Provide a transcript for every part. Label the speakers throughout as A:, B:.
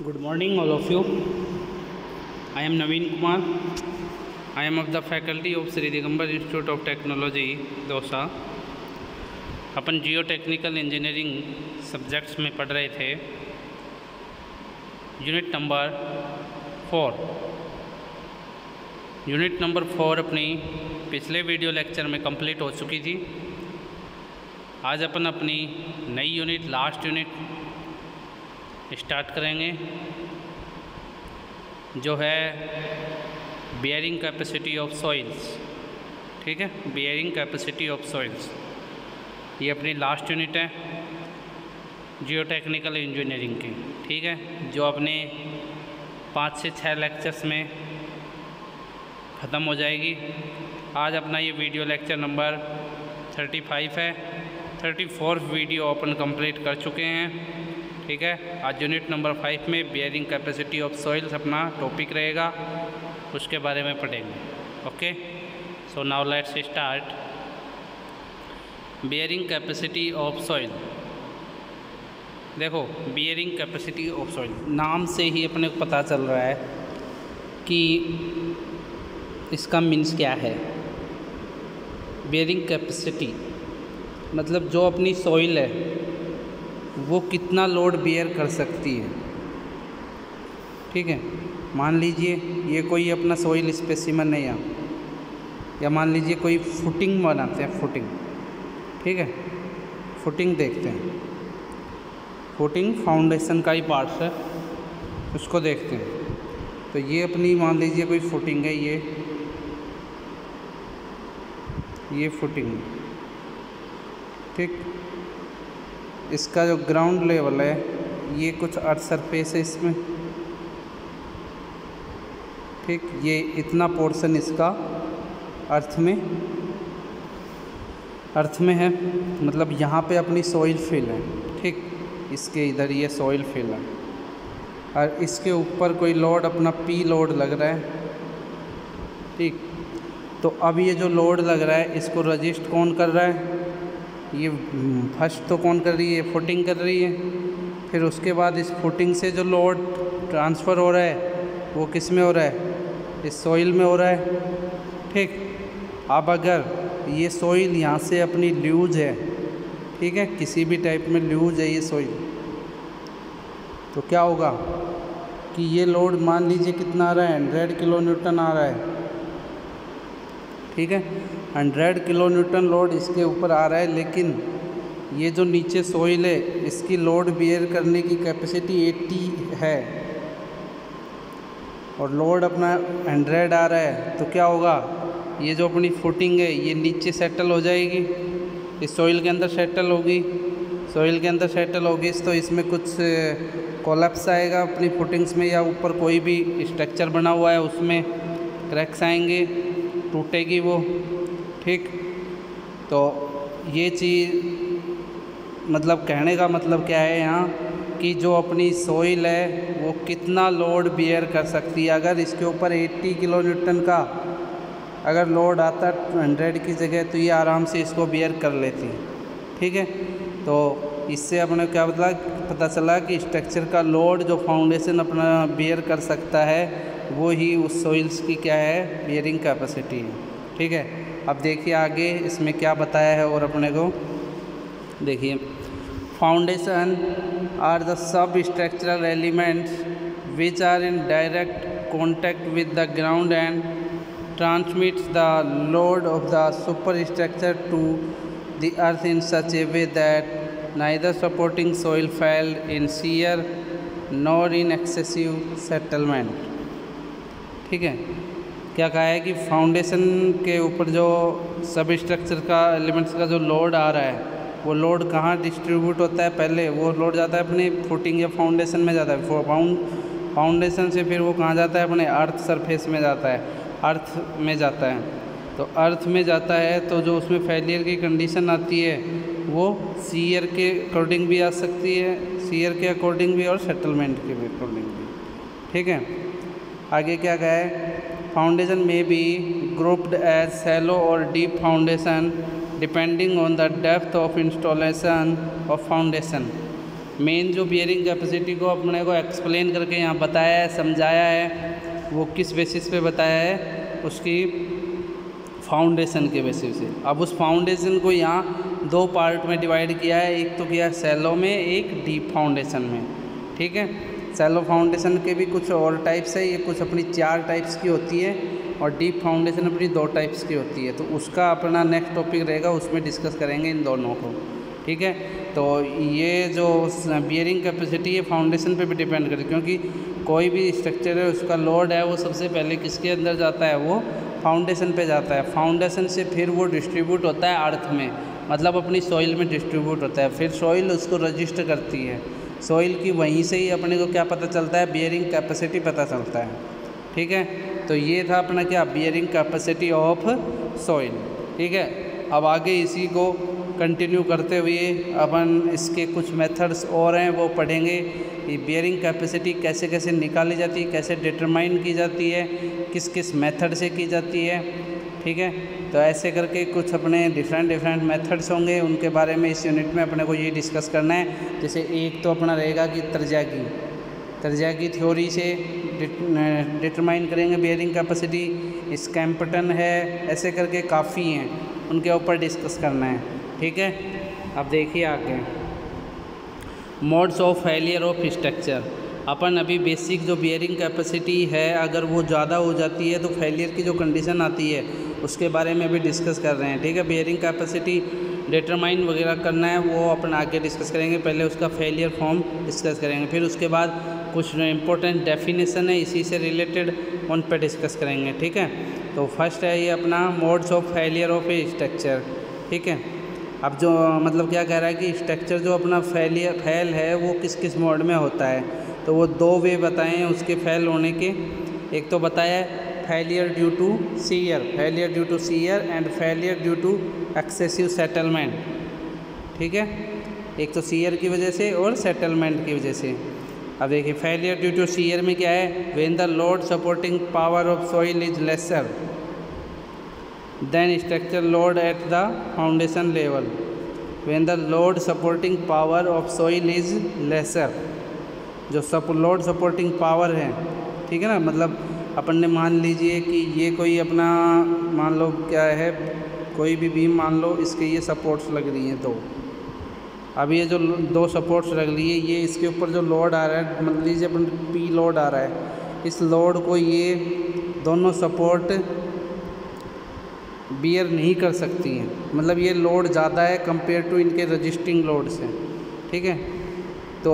A: Good morning, all of you. I am Naveen Kumar. I am of the faculty of Sri Digambar Institute of Technology, dosa. Upon Jio technical engineering subjects में पढ़ रहे थे। Unit number 4 अपनी पिछले video lecture में complete हो चुकी थी। आज अपन अपनी नई यूनिट, लास्ट यूनिट स्टार्ट करेंगे, जो है बियरिंग कैपेसिटी ऑफ सॉइल्स। ठीक है, बियरिंग कैपेसिटी ऑफ सॉइल्स ये अपनी लास्ट यूनिट है जियो टेक्निकल इंजीनियरिंग की। ठीक है, जो अपने 5 से 6 लेक्चर्स में ख़त्म हो जाएगी। आज अपना ये वीडियो लेक्चर नंबर 35 है। 34 वीडियो अपन कंप्लीट कर चुके हैं। ठीक है, आज यूनिट नंबर 5 में बियरिंग कैपेसिटी ऑफ सॉइल्स अपना टॉपिक रहेगा, उसके बारे में पढ़ेंगे। Okay, so now let's start. Bearing capacity of soil. देखो, बियरिंग कैपेसिटी ऑफ सॉइल नाम से ही अपने को पता चल रहा है कि इसका मीन्स क्या है। बियरिंग कैपेसिटी मतलब जो अपनी सॉइल है वो कितना लोड बियर कर सकती है। ठीक है, मान लीजिए ये कोई अपना सॉइल स्पेसिमन है या मान लीजिए कोई फुटिंग बनाते हैं, फुटिंग। ठीक है, फुटिंग देखते हैं। फुटिंग फाउंडेशन का ही पार्ट है, उसको देखते हैं। तो ये अपनी मान लीजिए कोई फुटिंग है, ये फुटिंग। ठीक, इसका जो ग्राउंड लेवल है ये कुछ अर्थ सरफेस है इसमें। ठीक, ये इतना पोर्शन इसका अर्थ में है, मतलब यहाँ पे अपनी सॉइल फिल है। ठीक, इसके इधर ये सॉइल फिल है और इसके ऊपर कोई लोड अपना पी लोड लग रहा है। ठीक, तो अब ये जो लोड लग रहा है इसको रजिस्ट कौन कर रहा है? ये फर्स्ट तो कौन कर रही है? फुटिंग कर रही है। फिर उसके बाद इस फुटिंग से जो लोड ट्रांसफ़र हो रहा है वो किस में हो रहा है? इस सॉइल में हो रहा है। ठीक, अब अगर ये सॉइल यहाँ से अपनी लूज है, ठीक है, किसी भी टाइप में लूज है ये सॉइल, तो क्या होगा कि ये लोड मान लीजिए कितना आ रहा है? 100 किलो न्यूटन आ रहा है। ठीक है, 100 किलो न्यूटन लोड इसके ऊपर आ रहा है, लेकिन ये जो नीचे सॉइल है इसकी लोड बियर करने की कैपेसिटी 80 है और लोड अपना 100 आ रहा है। तो क्या होगा, ये जो अपनी फुटिंग है ये नीचे सेटल हो जाएगी, इस सॉइल के अंदर सेटल होगी। सॉइल के अंदर सेटल होगी तो इसमें कुछ कोलैप्स आएगा अपनी फुटिंग्स में, या ऊपर कोई भी स्ट्रक्चर बना हुआ है उसमें क्रैक्स आएंगे, टूटेगी वो। ठीक, तो ये चीज़ मतलब कहने का मतलब क्या है यहाँ कि जो अपनी सॉइल है वो कितना लोड बियर कर सकती है। अगर इसके ऊपर 80 किलो न्यूटन का अगर लोड आता 100 की जगह, तो ये आराम से इसको बियर कर लेती। ठीक है, तो इससे अपने क्या पता चला कि स्ट्रक्चर का लोड जो फाउंडेशन अपना बियर कर सकता है वो ही उस सॉइल्स की क्या है? बियरिंग कैपेसिटी है। ठीक है, अब देखिए आगे इसमें क्या बताया है। और अपने को देखिए, foundation are the substructural elements which are in direct contact with the ground and transmits the load of the superstructure to the earth in such a way that neither supporting soil failed in shear nor in excessive settlement. ठीक है, क्या कहा है कि foundation के ऊपर जो सब स्ट्रक्चर का एलिमेंट्स का जो लोड आ रहा है वो लोड कहाँ डिस्ट्रीब्यूट होता है? पहले वो लोड जाता है अपनी फुटिंग या फाउंडेशन में जाता है। फाउंडेशन से फिर वो कहाँ जाता है? अपने अर्थ सरफेस में जाता है, अर्थ में जाता है। तो अर्थ में जाता है तो जो उसमें फेलियर की कंडीशन आती है वो शियर के अकॉर्डिंग भी आ सकती है, शियर के अकॉर्डिंग भी और सेटलमेंट के भी अकॉर्डिंग भी। ठीक है, आगे क्या कहा है? फाउंडेशन में बी ग्रुप्ड एज शैलो और deep foundation depending on the depth of installation of foundation. Main जो बियरिंग कैपेसिटी को अपने को एक्सप्लेन करके यहाँ बताया है, समझाया है, वो किस बेसिस पे बताया है, उसकी फाउंडेशन के बेसिस से। अब उस फाउंडेशन को यहाँ 2 पार्ट में डिवाइड किया है, एक तो किया है सैलो में, एक डीप फाउंडेशन में। ठीक है, सैलो फाउंडेशन के भी कुछ और टाइप्स है, ये कुछ अपनी 4 टाइप्स की होती है और डीप फाउंडेशन अपनी 2 टाइप्स की होती है। तो उसका अपना नेक्स्ट टॉपिक रहेगा, उसमें डिस्कस करेंगे इन दोनों को। ठीक है, तो ये जो बियरिंग कैपेसिटी है फाउंडेशन पे भी डिपेंड करती है, क्योंकि कोई भी स्ट्रक्चर है उसका लोड है वो सबसे पहले किसके अंदर जाता है, वो फाउंडेशन पे जाता है। फाउंडेशन से फिर वो डिस्ट्रीब्यूट होता है अर्थ में, मतलब अपनी सॉइल में डिस्ट्रीब्यूट होता है। फिर सॉइल उसको रजिस्टर करती है, सॉइल की वहीं से ही अपने को क्या पता चलता है, बियरिंग कैपेसिटी पता चलता है। ठीक है, तो ये था अपना क्या, बियरिंग कैपेसिटी ऑफ सॉइल। ठीक है, अब आगे इसी को कंटिन्यू करते हुए अपन इसके कुछ मेथड्स और हैं वो पढ़ेंगे। ये बियरिंग कैपेसिटी कैसे कैसे निकाली जाती है, कैसे डिटरमाइन की जाती है, किस किस मेथड से की जाती है। ठीक है, तो ऐसे करके कुछ अपने डिफरेंट मेथड्स होंगे, उनके बारे में इस यूनिट में अपने को ये डिस्कस करना है। जैसे एक तो अपना रहेगा कि त्रिज्या की थ्योरी से डिटरमाइन करेंगे बियरिंग कैपेसिटी। स्कैम्पटन है, ऐसे करके काफ़ी हैं, उनके ऊपर डिस्कस करना है। ठीक है, अब देखिए आगे modes of failure of structure. अपन अभी बेसिक जो बियरिंग कैपेसिटी है अगर वो ज़्यादा हो जाती है तो फेलियर की जो कंडीशन आती है उसके बारे में भी डिस्कस कर रहे हैं। ठीक है, बियरिंग कैपेसिटी डिटरमाइन वगैरह करना है वो अपन आगे डिस्कस करेंगे। पहले उसका फेलियर फॉर्म डिस्कस करेंगे, फिर उसके बाद कुछ इंपॉर्टेंट डेफिनेशन है इसी से रिलेटेड उन पर डिस्कस करेंगे। ठीक है, तो फर्स्ट है ये अपना modes of failure of A structure. ठीक है, अब जो मतलब क्या कह रहा है कि स्ट्रक्चर जो अपना फेल है वो किस किस मोड में होता है, तो वो 2 वे बताए हैं उसके फेल होने के। एक तो बताया failure due to shear and failure due to excessive settlement. ठीक है, एक तो सीयर की वजह से और सेटलमेंट की वजह से। अब देखिए फेलियर ड्यू टू सीयर में क्या है, when the load supporting power of soil is lesser than structure load at the foundation level. When the load supporting power of soil is lesser, जो लोड सपोर्टिंग पावर है, ठीक है ना, मतलब अपन ने मान लीजिए कि ये कोई अपना मान लो क्या है, कोई भी बीम मान लो, इसके ये सपोर्ट्स लग रही हैं। तो अब ये जो 2 सपोर्ट्स लग रही है, ये इसके ऊपर जो लोड आ रहा है, मान लीजिए अपन P लोड आ रहा है, इस लोड को ये दोनों सपोर्ट बियर नहीं कर सकती हैं, मतलब ये लोड ज़्यादा है कंपेयर टू इनके रजिस्टिंग लोड से। ठीक है, तो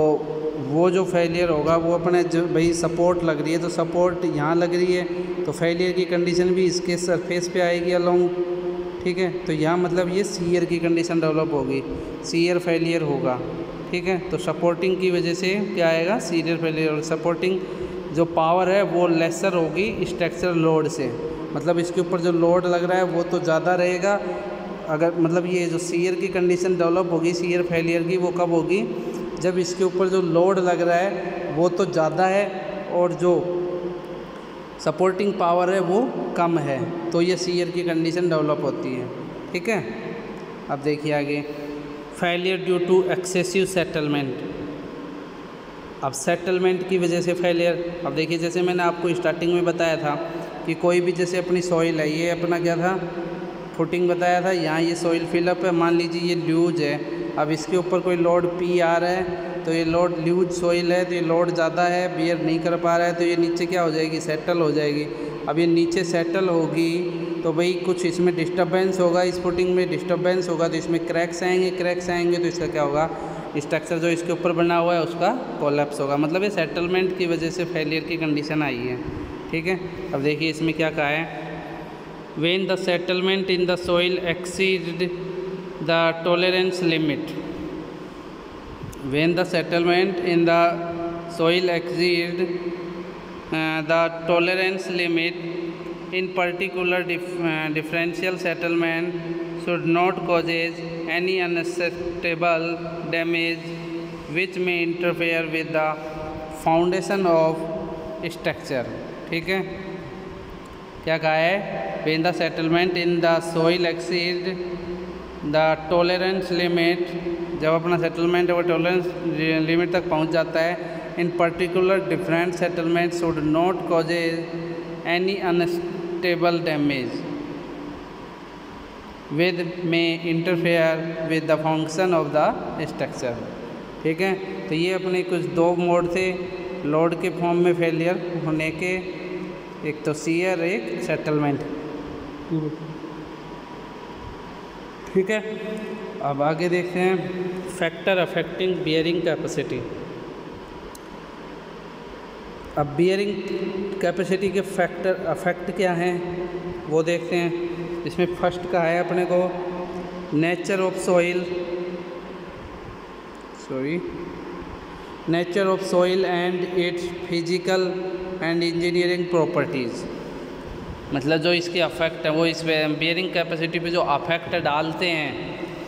A: वो जो फेलियर होगा वो अपने जो भाई सपोर्ट लग रही है, तो सपोर्ट यहाँ लग रही है तो फेलियर की कंडीशन भी इसके सरफेस पे आएगी अलोंग। ठीक है, तो यहाँ मतलब ये सीयर की कंडीशन डेवलप होगी, सीयर फेलियर होगा। ठीक है, तो सपोर्टिंग की वजह से क्या आएगा, सीयर फेलियर। और सपोर्टिंग जो पावर है वो लेसर होगी स्ट्रक्चर लोड से, मतलब इसके ऊपर जो लोड लग रहा है वो तो ज़्यादा रहेगा। अगर मतलब ये जो सीयर की कंडीशन डेवलप होगी सीयर फेलियर की, वो कब होगी, जब इसके ऊपर जो लोड लग रहा है वो तो ज़्यादा है और जो सपोर्टिंग पावर है वो कम है, तो ये सीयर की कंडीशन डेवलप होती है। ठीक है, अब देखिए आगे failure due to excessive settlement. अब सेटलमेंट की वजह से फेलियर, अब देखिए जैसे मैंने आपको स्टार्टिंग में बताया था कि कोई भी जैसे अपनी सॉइल है, ये अपना क्या था, फुटिंग बताया था, यहाँ ये सॉइल फिलअप है, मान लीजिए ये ल्यूज है। अब इसके ऊपर कोई लोड P आ रहा है, तो ये लोड ल्यूज सॉइल है, तो ये लोड ज़्यादा है, बियर नहीं कर पा रहा है, तो ये नीचे क्या हो जाएगी, सेटल हो जाएगी। अब ये नीचे सेटल होगी तो भाई कुछ इसमें डिस्टर्बेंस होगा, इस फुटिंग में डिस्टर्बेंस होगा, तो इसमें क्रैक्स आएंगे तो इसका क्या होगा, स्ट्रक्चर जो इसके ऊपर बना हुआ है उसका कोलैप्स होगा। मतलब ये सेटलमेंट की वजह से फेलियर की कंडीशन आई है। ठीक है, अब देखिए इसमें क्या कहा है, when the settlement in the soil exceed the tolerance limit. When the settlement in the soil exceed the tolerance limit, in particular differential settlement should not causes any unacceptable damage which may interfere with the foundation of structure। ठीक है, क्या कहा है, when the settlement in the soil exceed the tolerance limit जब अपना settlement है वो tolerance limit तक पहुंच जाता है। In particular different settlement should not causes any unstable damage with में interfere with the function of the structure. ठीक है, तो ये अपने कुछ दो मोड थे लोड के फॉर्म में फेलियर होने के, एक तो शियर एक सेटलमेंट। ठीक है, अब आगे देखते हैं फैक्टर अफेक्टिंग बियरिंग कैपेसिटी। अब बियरिंग कैपेसिटी के फैक्टर अफेक्ट क्या हैं वो देखते हैं। इसमें फर्स्ट का है अपने को nature of soil, nature of soil and it's physical and engineering properties. मतलब जो इसके अफेक्ट है वो इस बियरिंग कैपेसिटी पे जो अफेक्ट डालते हैं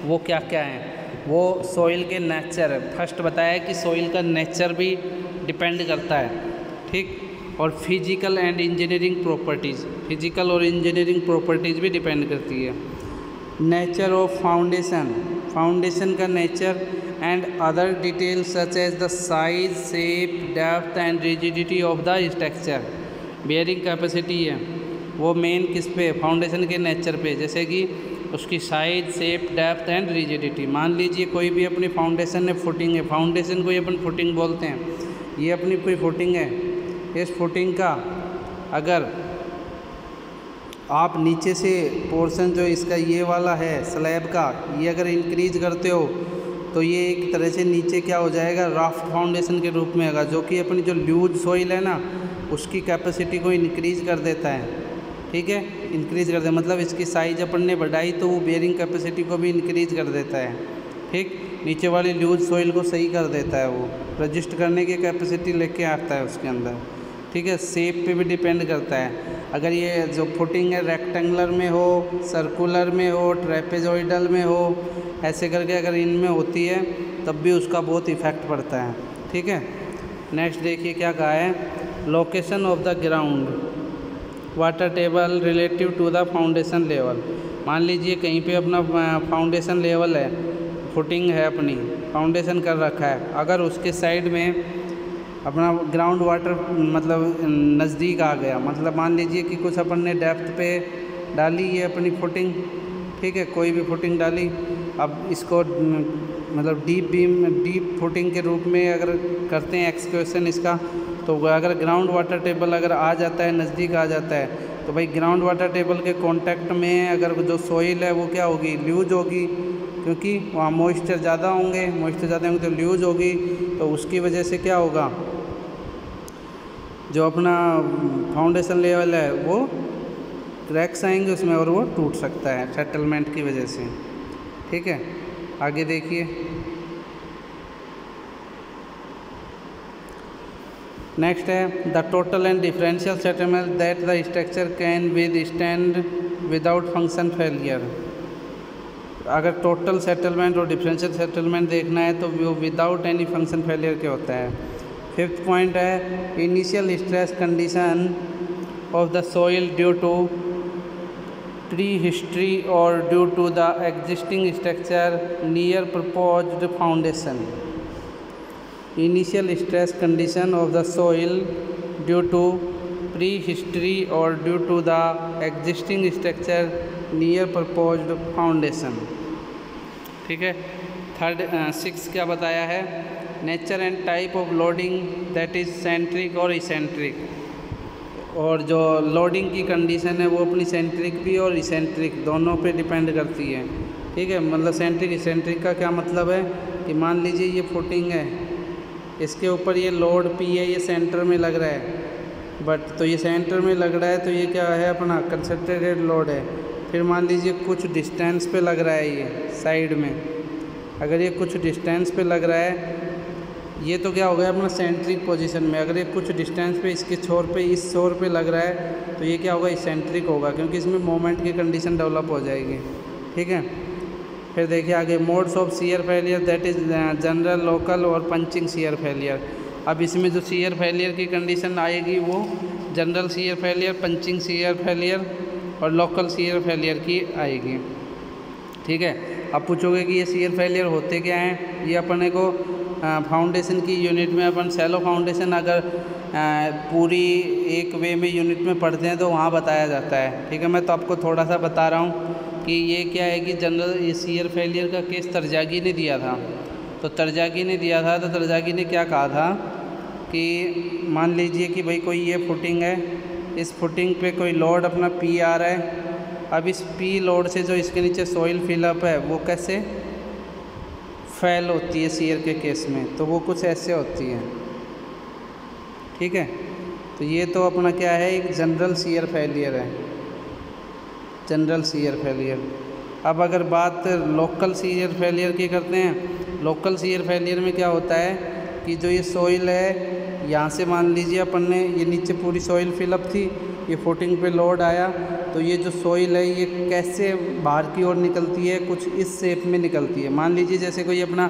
A: वो क्या क्या हैं। वो सॉइल के नेचर, फर्स्ट बताया कि सॉइल का नेचर भी डिपेंड करता है। ठीक, और physical and engineering properties, physical और इंजीनियरिंग प्रॉपर्टीज़ भी डिपेंड करती है। नेचर ऑफ फाउंडेशन, फाउंडेशन का nature and other details such as the size, shape, depth and rigidity of the structure. Bearing capacity है वो मेन किस पे, फाउंडेशन के नेचर पे, जैसे कि उसकी size, shape, depth and rigidity. मान लीजिए कोई भी अपनी फाउंडेशन है, फुटिंग है, फाउंडेशन को ही अपन फुटिंग बोलते हैं। ये अपनी कोई फुटिंग है, इस फुटिंग का अगर आप नीचे से पोर्शन जो इसका ये वाला है स्लैब का, ये अगर इंक्रीज करते हो तो ये एक तरह से नीचे क्या हो जाएगा, राफ्ट फाउंडेशन के रूप में होगा, जो कि अपनी जो लूज सॉइल है ना उसकी कैपेसिटी को इंक्रीज कर देता है। ठीक है, इंक्रीज कर दे मतलब इसकी साइज अपन ने बढ़ाई तो वो बेयरिंग कैपेसिटी को भी इंक्रीज कर देता है। ठीक, नीचे वाली लूज सॉइल को सही कर देता है, वो रजिस्ट करने की कैपेसिटी लेके आता है उसके अंदर। ठीक है, शेप पे भी डिपेंड करता है। अगर ये जो फुटिंग है रेक्टेंगुलर में हो, सर्कुलर में हो, ट्रेपेजॉइडल में हो, ऐसे करके अगर इनमें होती है तब भी उसका बहुत इफेक्ट पड़ता है। ठीक है, नेक्स्ट देखिए क्या कहा है, location of the ground water table relative to the foundation level. मान लीजिए कहीं पे अपना फाउंडेशन लेवल है, फुटिंग है अपनी, फाउंडेशन कर रखा है, अगर उसके साइड में अपना ग्राउंड वाटर मतलब नज़दीक आ गया, मतलब मान लीजिए कि कुछ अपन ने डेप्थ पे डाली है अपनी फुटिंग, ठीक है, कोई भी फुटिंग डाली, अब इसको मतलब डीप फुटिंग के रूप में अगर करते हैं एक्सक्वेशन इसका, तो अगर ग्राउंड वाटर टेबल अगर आ जाता है, नज़दीक आ जाता है, तो भाई ग्राउंड वाटर टेबल के कांटेक्ट में अगर जो सॉइल है वो क्या होगी, लूज होगी, क्योंकि वहाँ मॉइस्चर ज़्यादा होंगे, तो लूज होगी, तो उसकी वजह से क्या होगा, जो अपना फाउंडेशन लेवल है वो क्रैक्स आएंगे उसमें और वो टूट सकता है सेटलमेंट की वजह से। ठीक है, आगे देखिए, नेक्स्ट है the total and differential settlement that the structure can withstand without function failure. अगर टोटल सेटलमेंट और डिफरेंशियल सेटलमेंट देखना है तो वो विदाउट एनी फंक्शन फेलियर के होता है। फिफ्थ पॉइंट है initial stress condition of the soil due to pre history और due to the existing structure near proposed foundation. Initial stress condition of the soil due to pre history और due to the existing structure near proposed foundation. ठीक है, third 6 क्या बताया है, nature and type of loading that is centric और eccentric. और जो loading की कंडीशन है वो अपनी सेंट्रिक भी और इसेंट्रिक दोनों पे डिपेंड करती है। ठीक है, मतलब सेंट्रिक इसेंट्रिक का क्या मतलब है कि मान लीजिए ये फुटिंग है, इसके ऊपर ये लोड पी है, ये सेंटर में लग रहा है, बट तो ये सेंटर में लग रहा है तो ये क्या है, अपना कंसंट्रेटेड लोड है। फिर मान लीजिए कुछ डिस्टेंस पे लग रहा है, ये साइड में अगर ये कुछ डिस्टेंस पे लग रहा है, ये तो क्या हो गया अपना सेंट्रिक पोजीशन में। अगर ये कुछ डिस्टेंस पे इसके छोर पे, इस छोर पे लग रहा है तो ये क्या होगा, इसेंट्रिक होगा, क्योंकि इसमें मोमेंट की कंडीशन डेवलप हो जाएगी। ठीक है, फिर देखिए आगे modes of shear failure that is general, local और पंचिंग शियर फेलियर। अब इसमें जो शियर फेलियर की कंडीशन आएगी वो general shear failure, punching shear failure और लोकल शियर फेलियर की आएगी। ठीक है, अब पूछोगे कि ये शियर फेलियर होते क्या हैं, ये अपने को फाउंडेशन की यूनिट में अपन शैलो फाउंडेशन अगर पूरी एक वे में यूनिट में पढ़ते हैं तो वहाँ बताया जाता है। ठीक है, मैं तो आपको थोड़ा सा बता रहा हूँ कि ये क्या है कि जनरल ये शियर फेलियर का केस तरजागी ने दिया था। तो तरजागी ने दिया था, तो तरजागी ने क्या कहा था कि मान लीजिए कि भाई कोई ये फुटिंग है, इस फुटिंग पे कोई लोड अपना पी आ रहा है। अब इस पी लोड से जो इसके नीचे सॉइल फिलअप है वो कैसे फेल होती है शियर के केस में, तो वो कुछ ऐसे होती है। ठीक है, तो ये तो अपना क्या है, एक जनरल शियर फेलियर है, जनरल शियर फेलियर। अब अगर बात लोकल शियर फेलियर की करते हैं, लोकल शियर फेलियर में क्या होता है कि जो ये सॉइल है यहाँ से मान लीजिए अपन ने ये नीचे पूरी सॉइल फिलअप थी, ये फुटिंग पे लोड आया, तो ये जो सॉइल है ये कैसे बाहर की ओर निकलती है, कुछ इस शेप में निकलती है। मान लीजिए जैसे कोई अपना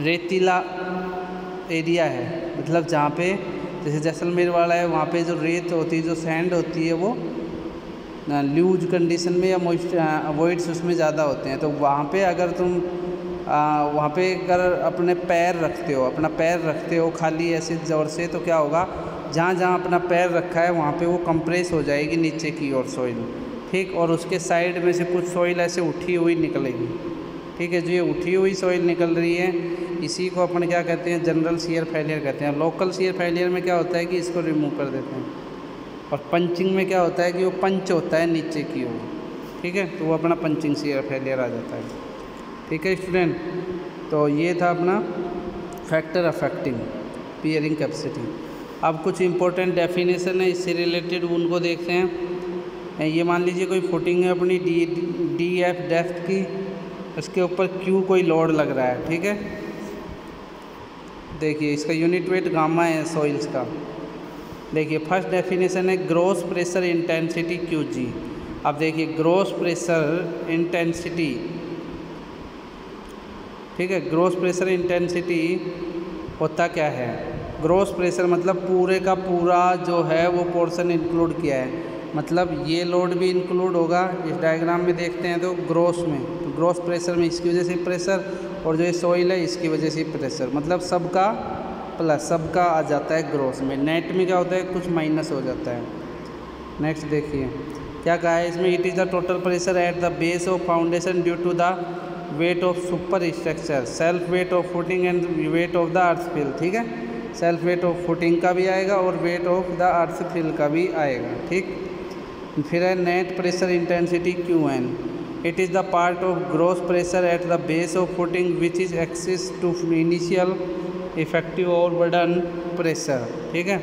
A: रेतीला एरिया है, मतलब जहाँ पे जैसे जैसलमेर वाला है, वहाँ पे जो रेत होती है, जो सैंड होती है वो लूज कंडीशन में या मॉइस्ट वॉइड्स उसमें ज़्यादा होते हैं। तो वहाँ पे अगर तुम वहाँ पे अगर अपने पैर रखते हो, अपना पैर रखते हो खाली ऐसे ज़ोर से, तो क्या होगा, जहाँ जहाँ अपना पैर रखा है वहाँ पे वो कंप्रेस हो जाएगी नीचे की ओर सॉइल। ठीक, और उसके साइड में से कुछ सॉइल ऐसे उठी हुई निकलेगी। ठीक है, जो ये उठी हुई सॉइल निकल रही है इसी को अपन क्या कहते हैं, जनरल शियर फेलियर कहते हैं। लोकल शियर फेलियर में क्या होता है कि इसको रिमूव कर देते हैं, और पंचिंग में क्या होता है कि वो पंच होता है नीचे की ओर। ठीक है, तो वो अपना पंचिंग शियर फेलियर आ जाता है। ठीक है स्टूडेंट, तो ये था अपना फैक्टर अफेक्टिंग बियरिंग कैपेसिटी। अब कुछ इंपॉर्टेंट डेफिनेशन है, इससे रिलेटेड उनको देखते हैं। ये मान लीजिए कोई फुटिंग है अपनी डी एफ डेप्थ की, इसके ऊपर क्यू कोई लोड लग रहा है। ठीक है, देखिए इसका यूनिट वेट गामा है सॉइल्स का। देखिए फर्स्ट डेफिनेशन है ग्रॉस प्रेशर इंटेंसिटी क्यू जी। अब देखिए ग्रॉस प्रेशर इंटेंसिटी, ठीक है, ग्रॉस प्रेशर इंटेंसिटी होता क्या है, ग्रॉस प्रेशर मतलब पूरे का पूरा जो है वो पोर्शन इंक्लूड किया है, मतलब ये लोड भी इंक्लूड होगा। इस डायग्राम में देखते हैं तो ग्रॉस में, तो ग्रॉस प्रेशर में इसकी वजह से प्रेशर, और जो ये सॉइल है इसकी वजह से प्रेशर, मतलब सबका प्लस सबका आ जाता है ग्रॉस में। नेट में क्या होता है, कुछ माइनस हो जाता है। नेक्स्ट देखिए क्या कहा है इसमें, it is the total pressure at the base of foundation due to the weight of superstructure, self weight of footing and weight of the earth fill. ठीक है, सेल्फ वेट ऑफ फुटिंग का भी आएगा और weight of the earth fill का भी आएगा। ठीक, फिर है net pressure intensity Q N, it is the part of gross pressure at the base of footing which is excess to initial effective overburden pressure. ठीक है,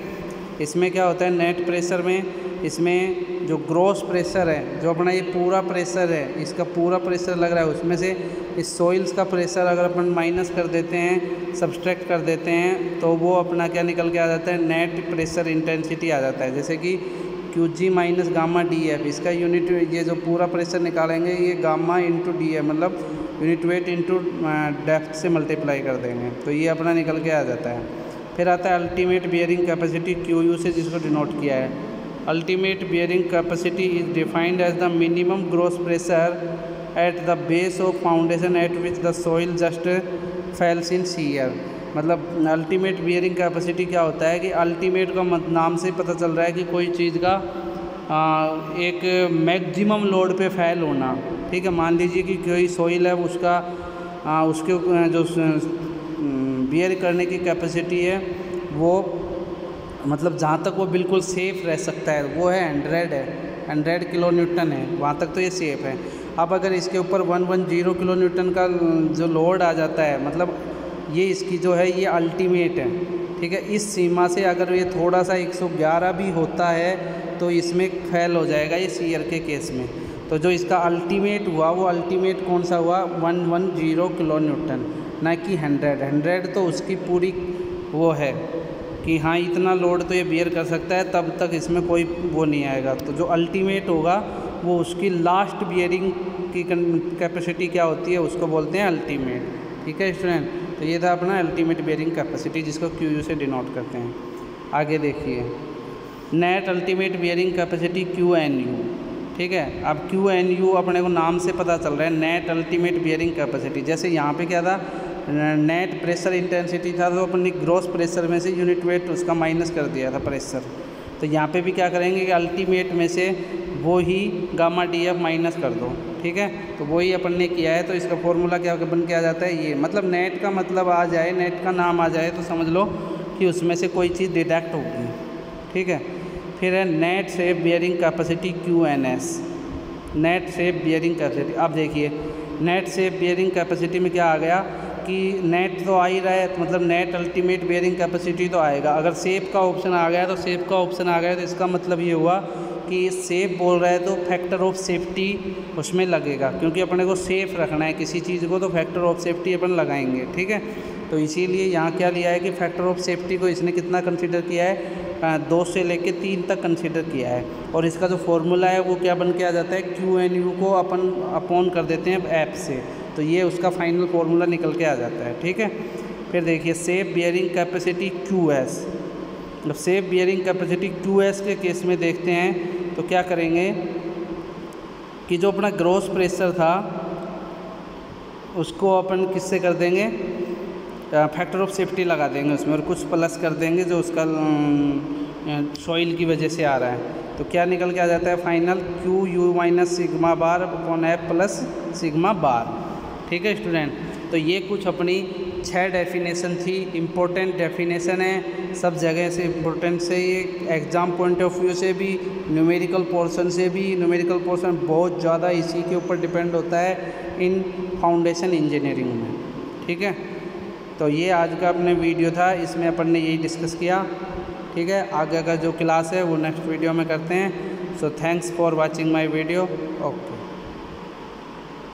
A: इसमें क्या होता है नेट प्रेशर में, इसमें जो ग्रॉस प्रेशर है, जो अपना ये पूरा प्रेशर है, इसका पूरा प्रेशर लग रहा है, उसमें से इस सॉइल्स का प्रेशर अगर अपन माइनस कर देते हैं, सब्सट्रैक्ट कर देते हैं, तो वो अपना क्या निकल के आ जाता है, नेट प्रेशर इंटेंसिटी आ जाता है। जैसे कि क्यू जी माइनस गामा डी एफ, इसका यूनिट, ये जो पूरा प्रेशर निकालेंगे ये गामा इंटू डी एफ, मतलब यूनिट वेट इंटू डेप्थ से मल्टीप्लाई कर देंगे, तो ये अपना निकल के आ जाता है। फिर आता है ultimate bearing capacity Q U से, जिसको डिनोट किया है। Ultimate bearing capacity is defined as the minimum gross pressure at the base of foundation at which the soil just fails in shear. मतलब अल्टीमेट बियरिंग कैपेसिटी क्या होता है कि ultimate का नाम से पता चल रहा है कि कोई चीज़ का एक मैक्सिमम लोड पे फेल होना। ठीक है, मान लीजिए कि कोई सॉइल है उसका उसके जो बियर करने की कैपेसिटी है वो, मतलब जहाँ तक वो बिल्कुल सेफ़ रह सकता है वो है 100 किलो न्यूटन है, वहाँ तक तो ये सेफ़ है। अब अगर इसके ऊपर 110 किलो न्यूटन का जो लोड आ जाता है, मतलब ये इसकी जो है ये अल्टीमेट है। ठीक है, इस सीमा से अगर ये थोड़ा सा 111 भी होता है तो इसमें फेल हो जाएगा ये शियर के केस में। तो जो इसका अल्टीमेट हुआ वो अल्टीमेट कौन सा हुआ, 110 किलो न्यूटन, ना कि 100 तो उसकी पूरी वो है कि हाँ इतना लोड तो ये बियर कर सकता है, तब तक इसमें कोई वो नहीं आएगा। तो जो अल्टीमेट होगा वो उसकी लास्ट बियरिंग की कैपेसिटी क्या होती है उसको बोलते हैं अल्टीमेट। ठीक है स्टूडेंट, तो ये था अपना अल्टीमेट बियरिंग कैपेसिटी जिसको क्यू यू से डिनोट करते हैं। आगे देखिए net ultimate bearing capacity Q N U. ठीक है। अब QNU अपने को नाम से पता चल रहा है, नेट अल्टीमेट बियरिंग कैपेसिटी। जैसे यहाँ पे क्या था, नेट प्रेशर इंटेंसिटी था, तो अपनी ग्रॉस प्रेशर में से यूनिट वेट उसका माइनस कर दिया था प्रेशर। तो यहाँ पे भी क्या करेंगे कि अल्टीमेट में से वो ही गामा DF माइनस कर दो, ठीक है। तो वही अपन ने किया है। तो इसका फॉर्मूला क्या बन के आ जाता है, ये मतलब नेट का मतलब आ जाए, नेट का नाम आ जाए तो समझ लो कि उसमें से कोई चीज़ डिडक्ट होगी, ठीक है। फिर है net shape bearing capacity QNS, net shape bearing capacity. अब देखिए नेट शेप बियरिंग कैपेसिटी में क्या आ गया कि नेट तो आ ही रहा है, मतलब नेट अल्टीमेट बियरिंग कैपेसिटी तो आएगा। अगर शेप का ऑप्शन आ गया तो शेप का ऑप्शन आ गया, तो इसका मतलब ये हुआ कि शेप बोल रहा है तो फैक्टर ऑफ सेफ्टी उसमें लगेगा, क्योंकि अपने को सेफ रखना है किसी चीज़ को, तो फैक्टर ऑफ सेफ्टी अपन लगाएंगे, ठीक है। तो इसीलिए यहाँ क्या लिया है कि फैक्टर ऑफ सेफ्टी को इसने कितना कंसीडर किया है, 2 से लेके 3 तक कंसीडर किया है। और इसका जो फॉर्मूला है वो क्या बन के आ जाता है, QNU को अपन अपॉन कर देते हैं ऐप से, तो ये उसका फाइनल फार्मूला निकल के आ जाता है, ठीक है। फिर देखिए शेप बियरिंग कैपेसिटी QS, मतलब शेप बियरिंग कैपेसिटी QS के केस में देखते हैं तो क्या करेंगे कि जो अपना ग्रॉस प्रेशर था उसको अपन किससे कर देंगे, फैक्टर ऑफ सेफ्टी लगा देंगे उसमें, और कुछ प्लस कर देंगे जो उसका सॉइल की वजह से आ रहा है। तो क्या निकल के आ जाता है final, QU minus sigma bar upon F plus sigma bar, ठीक है स्टूडेंट। तो ये कुछ अपनी 6 डेफिनेशन थी, इम्पोर्टेंट डेफिनेशन है, सब जगह से इम्पोर्टेंट से, ये एग्ज़ाम पॉइंट ऑफ व्यू से भी, न्यूमेरिकल पोर्शन से भी। न्यूमेरिकल पोर्शन बहुत ज़्यादा इसी के ऊपर डिपेंड होता है इन फाउंडेशन इंजीनियरिंग में, ठीक है। तो ये आज का अपने वीडियो था, इसमें अपन ने यही डिस्कस किया, ठीक है। आगे का जो क्लास है वो नेक्स्ट वीडियो में करते हैं। So thanks for watching my video. Okay.